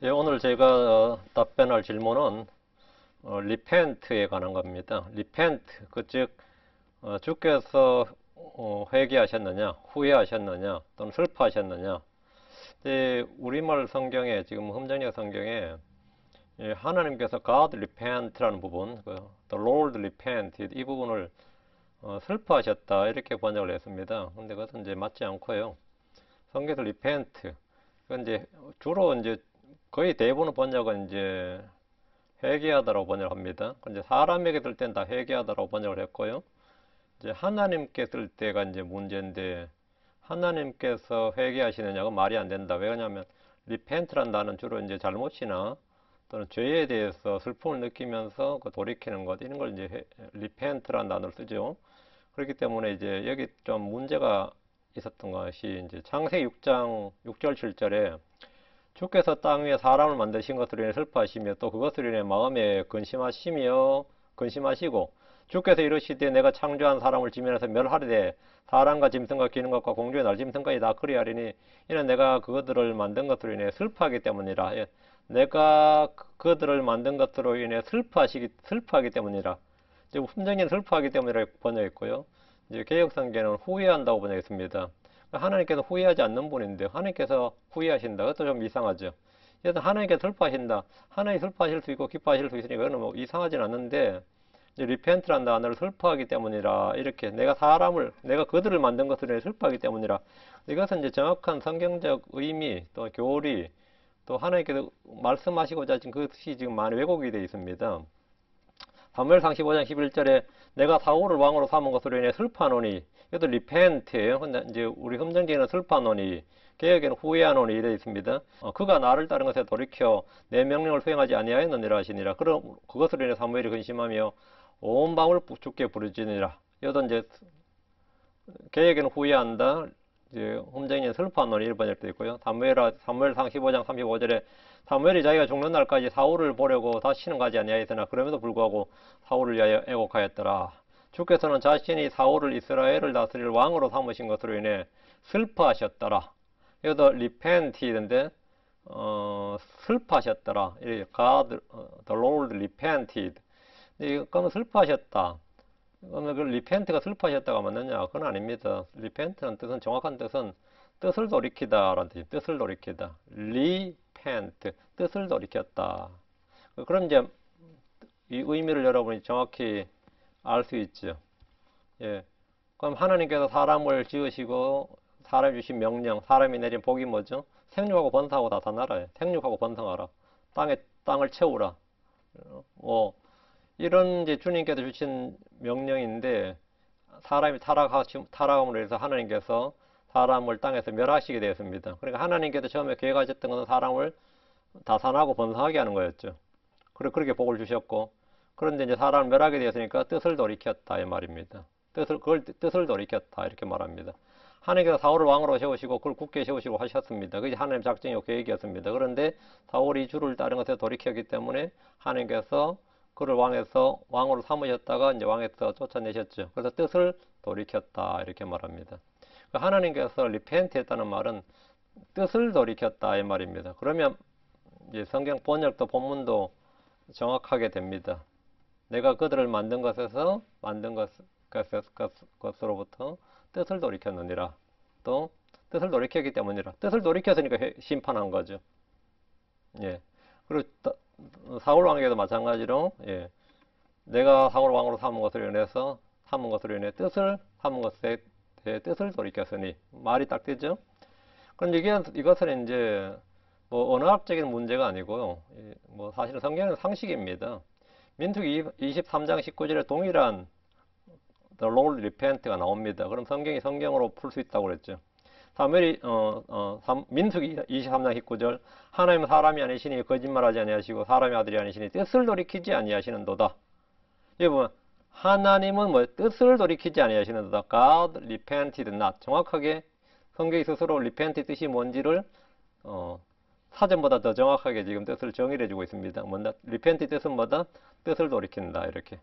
예, 오늘 제가 답변할 질문은 리펜트에 관한 겁니다. 리펜트, 즉 주께서 회개하셨느냐, 후회하셨느냐, 또는 슬퍼하셨느냐. 우리말 성경에 지금 흠정역 성경에 하나님께서 God repent라는 부분, The Lord repented 이 부분을 슬퍼하셨다 이렇게 번역을 했습니다. 근데 그것은 이제 맞지 않고요. 성경에서 repent, 그건 이제 주로 이제 거의 대부분 번역은 이제 회개하다라고 번역을 합니다. 근데 사람에게 쓸 땐 다 회개하다라고 번역을 했고요. 이제 하나님께 쓸 때가 이제 문제인데 하나님께서 회개하시느냐고 말이 안 된다. 왜냐하면 repent란 단어는 주로 이제 잘못이나 또는 죄에 대해서 슬픔을 느끼면서 돌이키는 것 이런 걸 이제 repent란 단어를 쓰죠. 그렇기 때문에 이제 여기 좀 문제가 있었던 것이 이제 창세기 6장 6절 7절에 주께서 땅 위에 사람을 만드신 것으로 인해 슬퍼하시며 또 그것으로 인해 마음에 근심하시고 주께서 이르시되 내가 창조한 사람을 지면에서 멸하리되 사람과 짐승과 기는 것과 공중의 날짐승까지 다 그리하리니 이는 내가 그들을 만든 것으로 인해 슬퍼하기 때문이라. 예, 내가 그들을 만든 것으로 인해 슬퍼하기 때문이라. 이제 훈정기는 슬퍼하기 때문이라 번역했고요. 이제 개역성경은 후회한다고 번역했습니다. 하나님께서 후회하지 않는 분인데 하나님께서 후회하신다. 그것도 좀 이상하죠. 그래서 하나님께서 슬퍼하신다. 하나님이 슬퍼하실 수 있고 기뻐하실 수 있으니까 그건 뭐 이상하진 않는데 이제 리펜트란 단어를 슬퍼하기 때문이라 이렇게 내가 그들을 만든 것을 슬퍼하기 때문이라 이것은 이제 정확한 성경적 의미 또 교리 또 하나님께서 말씀하시고자 하신 그것이 지금 많이 왜곡이 되어 있습니다. 사무엘상 15장 11절에 내가 사울을 왕으로 삼은 것으로 인해 슬퍼하노니 이것도 리펜트예요. 근데 이제 우리 흠정기에는 슬퍼하노니 개역에는 후회하노니 이래 있습니다. 그가 나를 따른 것에 돌이켜 내 명령을 수행하지 아니하였느니라 하시니라. 그럼 그것으로 인해 사무엘이 근심하며 온 밤을 주께 부르짖으니라. 이것도 이제 개역에는 후회한다. 이제 흠정기에는 슬퍼하노니 이렇게 번역되어 있고요. 사무엘상 15장 35절에 사무엘이 자기가 죽는 날까지 사울을 보려고 다시는 가지 아니하였으나 그럼에도 불구하고 사울을 위하여 애곡하였더라. 주께서는 자신이 사울을 이스라엘을 다스릴 왕으로 삼으신 것으로 인해 슬퍼하셨더라. 여기도 repented인데 슬퍼하셨더라. 이렇게 God, the Lord repented. 그러면 슬퍼하셨다. 그러면 그 repent가 슬퍼하셨다가 맞느냐? 그건 아닙니다. repent는 뜻은 정확한 뜻은 뜻을 돌이키다라는 뜻이 뜻을 돌이키다. repent 뜻을 돌이켰다. 그럼 이제 이 의미를 여러분이 정확히 알 수 있죠. 예. 그럼 하나님께서 사람을 지으시고 사람이 주신 명령, 사람이 내린 복이 뭐죠? 생육하고 번성하고 다 나라에 생육하고 번성하라. 땅을 채우라. 이런 이제 주님께서 주신 명령인데 사람이 타락함으로 해서 하나님께서 사람을 땅에서 멸하시게 되었습니다. 그러니까 하나님께서 처음에 계획하셨던 것은 사람을 다산하고 번성하게 하는 거였죠. 그렇게 복을 주셨고 그런데 이제 사람을 멸하게 되었으니까 뜻을 돌이켰다 이 말입니다. 뜻을 돌이켰다 이렇게 말합니다. 하나님께서 사울을 왕으로 세우시고 그걸 굳게 세우시고 하셨습니다. 그게 하나님의 작정이고 계획이었습니다. 그런데 사울이 주를 따른 것에 돌이켰기 때문에 하나님께서 그를 왕으로 삼으셨다가 이제 왕에서 쫓아내셨죠. 그래서 뜻을 돌이켰다 이렇게 말합니다. 하나님께서 리펜트 했다는 말은 뜻을 돌이켰다 이 말입니다. 그러면 이제 성경 번역도 본문도 정확하게 됩니다. 내가 그들을 만든 것으로부터 뜻을 돌이켰느니라. 또 뜻을 돌이켰기 때문이라. 뜻을 돌이켰으니까 심판한 거죠. 예. 그리고 사울 왕에게도 마찬가지로 예. 내가 사울 왕으로 삼은 것으로 인해 뜻을 삼은 것에 대해 뜻을 돌이켰으니 말이 딱 되죠. 그런데 이것은 이제 뭐 언어학적인 문제가 아니고요. 뭐 사실은 성경은 상식입니다. 민수기 23장 19절에 동일한 The Lord repent가 나옵니다. 그럼 성경으로 풀 수 있다고 그랬죠. 민수기 23장 19절 하나님은 사람이 아니시니 거짓말하지 아니하시고 사람의 아들이 아니시니 뜻을 돌이키지 아니하시는도다. 여기 보면 하나님은 뜻을 돌이키지 아니하시는도다. God repented not. 정확하게 성경이 스스로 repent 뜻이 뭔지를 사전보다 더 정확하게 지금 뜻을 정의해 주고 있습니다. repent 뜻은 뭐다? 뜻을 돌이킨다 이렇게.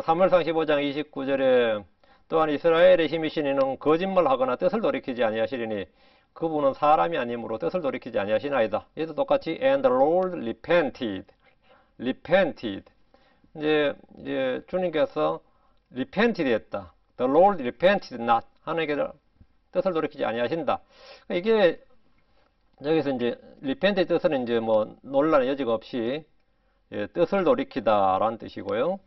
사무엘상 15장 29절에 또한 이스라엘의 힘이신 이는 거짓말하거나 뜻을 돌이키지 아니하시리니 그분은 사람이 아니므로 뜻을 돌이키지 아니하시나이다. 얘도 똑같이 and the Lord repented. 이제 주님께서 repented 했다. The Lord repented not. 하나님께서 뜻을 돌이키지 아니하신다. 이게 여기서 이제 repent의 뜻은 이제 뭐 논란의 여지가 없이 뜻을 돌이키다라는 뜻이고요.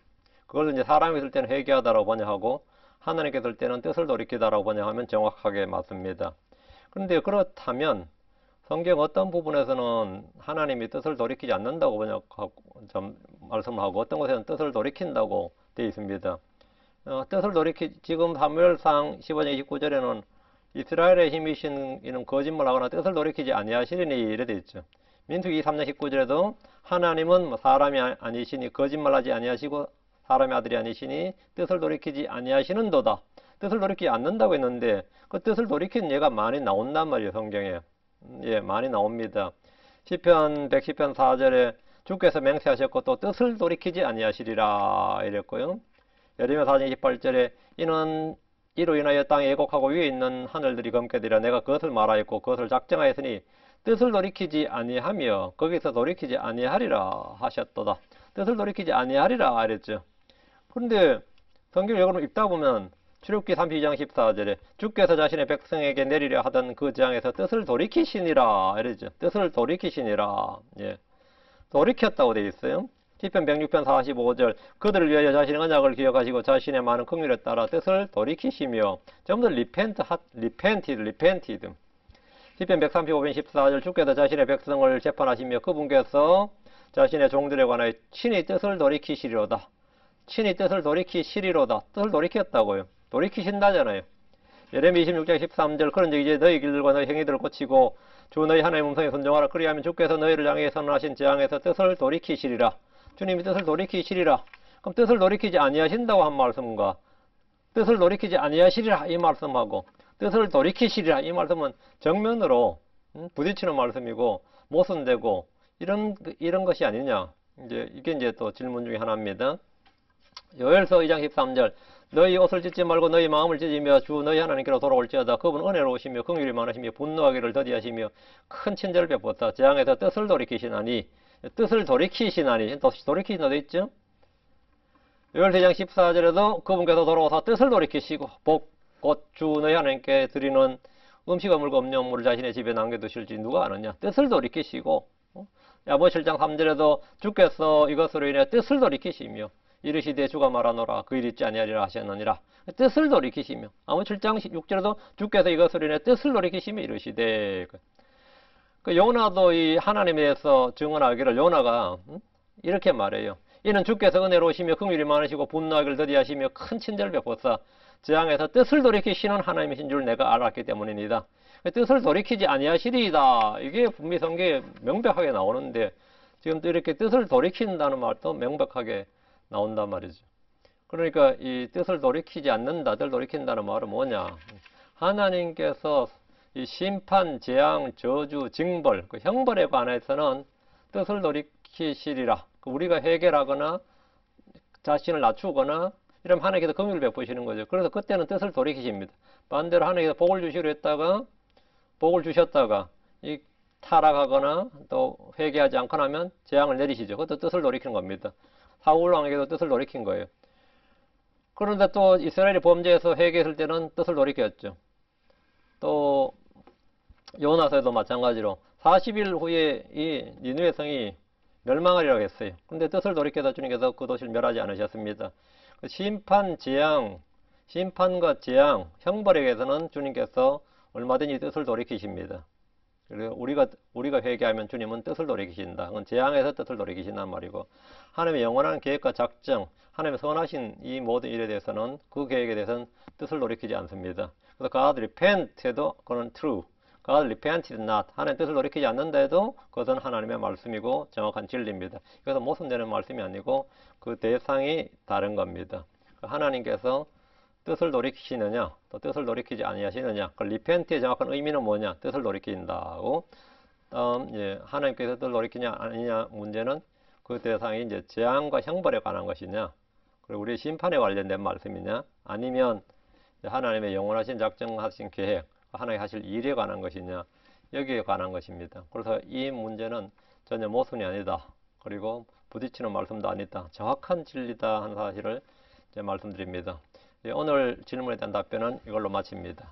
그걸 이제 사람이 쓸 때는 회개하다라고 번역하고 하나님께 쓸 때는 뜻을 돌이키다라고 번역하면 정확하게 맞습니다. 그런데 그렇다면 성경 어떤 부분에서는 하나님이 뜻을 돌이키지 않는다고 번역하고 말씀하고 어떤 곳에는 뜻을 돌이킨다고 되어 있습니다. 뜻을 지금 사무엘상 15장 29절에는 이스라엘의 힘이신 이는 거짓말하거나 뜻을 돌이키지 아니하시리니 이래 되어 있죠. 민수기 3장 19절에도 하나님은 사람이 아니시니 거짓말하지 아니하시고 사람의 아들이 아니시니 뜻을 돌이키지 아니하시는도다. 뜻을 돌이키지 않는다고 했는데 그 뜻을 돌이키는 예가 많이 나온단 말이에요. 성경에. 많이 나옵니다. 시편 110편 4절에 주께서 맹세하셨고 또 뜻을 돌이키지 아니하시리라 이랬고요. 예레미야 4장 28절에 이로 인하여 땅에 애곡하고 위에 있는 하늘들이 검게 되리라. 내가 그것을 말하였고 그것을 작정하였으니 뜻을 돌이키지 아니하며 거기서 돌이키지 아니하리라 하셨도다. 뜻을 돌이키지 아니하리라 이랬죠. 그런데 성경을 여러분 읽다 보면 출애굽기 32장 14절에 주께서 자신의 백성에게 내리려 하던 그 재앙에서 뜻을 돌이키시니라 이러죠. 뜻을 돌이키시니라. 돌이켰다고 되어 있어요. 시편 106편 45절 그들을 위하여 자신의 언약을 기억하시고 자신의 많은 긍휼에 따라 뜻을 돌이키시며 전부 다 repented. 시편 135편 14절 주께서 자신의 백성을 재판하시며 그분께서 자신의 종들에 관하여 친히 뜻을 돌이키시리로다. 친히 뜻을 돌이키시리로다. 뜻을 돌이켰다고요. 돌이키신다잖아요. 예레미야 26장 13절 그런즉 이제 너희 길들과 너희 행위들을 고치고 주 너희 하나님의 음성에 순종하라. 그리하면 주께서 너희를 향해 선언하신 재앙에서 뜻을 돌이키시리라. 주님이 뜻을 돌이키시리라. 그럼 뜻을 돌이키지 아니하신다고 한 말씀과 뜻을 돌이키지 아니하시리라 이 말씀하고 뜻을 돌이키시리라 이 말씀은 정면으로 부딪히는 말씀이고 모순되고 이런 것이 아니냐. 이게 이제 또 질문 중에 하나입니다. 요엘서 2장 13절 너희 옷을 찢지 말고 너희 마음을 찢으며 주 너희 하나님께로 돌아올지어다. 그분 은혜로우시며 긍휼이 많으시며 분노하기를 더디하시며 큰 친절을 베푸었다. 재앙에서 뜻을 돌이키시나니 뜻을 돌이키시나니 돌이키신다 돼 있죠. 요엘서 2장 14절에도 그분께서 돌아오사 뜻을 돌이키시고 곧 주 너희 하나님께 드리는 음식과 물과 음료물을 자신의 집에 남겨두실지 누가 아느냐. 뜻을 돌이키시고 야보 7장 3절에도 주께서 이것으로 인해 뜻을 돌이키시며 이르시되 주가 말하노라 그 일 있지 아니하리라 하셨느니라. 뜻을 돌이키시며 아모 7장 6절에도 주께서 이것으로 인해 뜻을 돌이키시며 이르시되 그 요나도 이 하나님에 대해서 증언하기를 요나가 이렇게 말해요. 이는 주께서 은혜로우시며 긍휼이 많으시고 분노하기를 더디하시며 큰 친절을 베푸사 재앙에서 뜻을 돌이키시는 하나님이신 줄 내가 알았기 때문입니다. 뜻을 돌이키지 아니하시리이다. 이게 분명히 성경에 명백하게 나오는데 지금 또 이렇게 뜻을 돌이킨다는 말도 명백하게 나온단 말이죠. 그러니까 이 뜻을 돌이키지 않는다, 뜻을 돌이킨다는 말은 뭐냐? 하나님께서 이 심판, 재앙, 저주, 징벌, 그 형벌에 관해서는 뜻을 돌이키시리라. 우리가 회개하거나 자신을 낮추거나 이러면 하나님께서 긍휼을 베푸시는 거죠. 그래서 그때는 뜻을 돌이키십니다. 반대로 하나님께서 복을 주시려 했다가 복을 주셨다가 이 타락하거나 또 회개하지 않거나 하면 재앙을 내리시죠. 그것도 뜻을 돌이키는 겁니다. 사울 왕에게도 뜻을 돌이킨 거예요. 그런데 또 이스라엘이 범죄해서 회개했을 때는 뜻을 돌이켰죠. 또 요나서에도 마찬가지로 40일 후에 이 니느웨 성이 멸망하리라고 했어요. 그런데 뜻을 돌이켜서 주님께서 그 도시를 멸하지 않으셨습니다. 심판, 재앙, 심판과 재앙, 형벌에 대해서는 주님께서 얼마든지 뜻을 돌이키십니다. 그리고 우리가 회개하면 주님은 뜻을 돌이키신다. 그건 재앙에서 뜻을 돌이키신단 말이고 하나님의 영원한 계획과 작정, 하나님의 선하신 이 모든 일에 대해서는 그 계획에 대해서는 뜻을 돌이키지 않습니다. 그래서 God repent 해도 그건 true. God repented not. 하나님 뜻을 돌이키지 않는다 해도 그것은 하나님의 말씀이고 정확한 진리입니다. 그래서 모순되는 말씀이 아니고 그 대상이 다른 겁니다. 하나님께서 뜻을 돌이키시느냐, 또 뜻을 돌이키지 아니하시느냐. 그 repent의 정확한 의미는 뭐냐? 뜻을 돌이킨다고. 하나님께서 뜻을 돌이키냐 아니냐 문제는 그 대상이 이제 재앙과 형벌에 관한 것이냐, 그리고 우리 심판에 관련된 말씀이냐, 아니면 하나님의 영원하신 작정하신 계획, 하나의 하실 일에 관한 것이냐, 여기에 관한 것입니다. 그래서 이 문제는 전혀 모순이 아니다. 그리고 부딪히는 말씀도 아니다. 정확한 진리다 하는 사실을 이제 말씀드립니다. 오늘 질문에 대한 답변은 이걸로 마칩니다.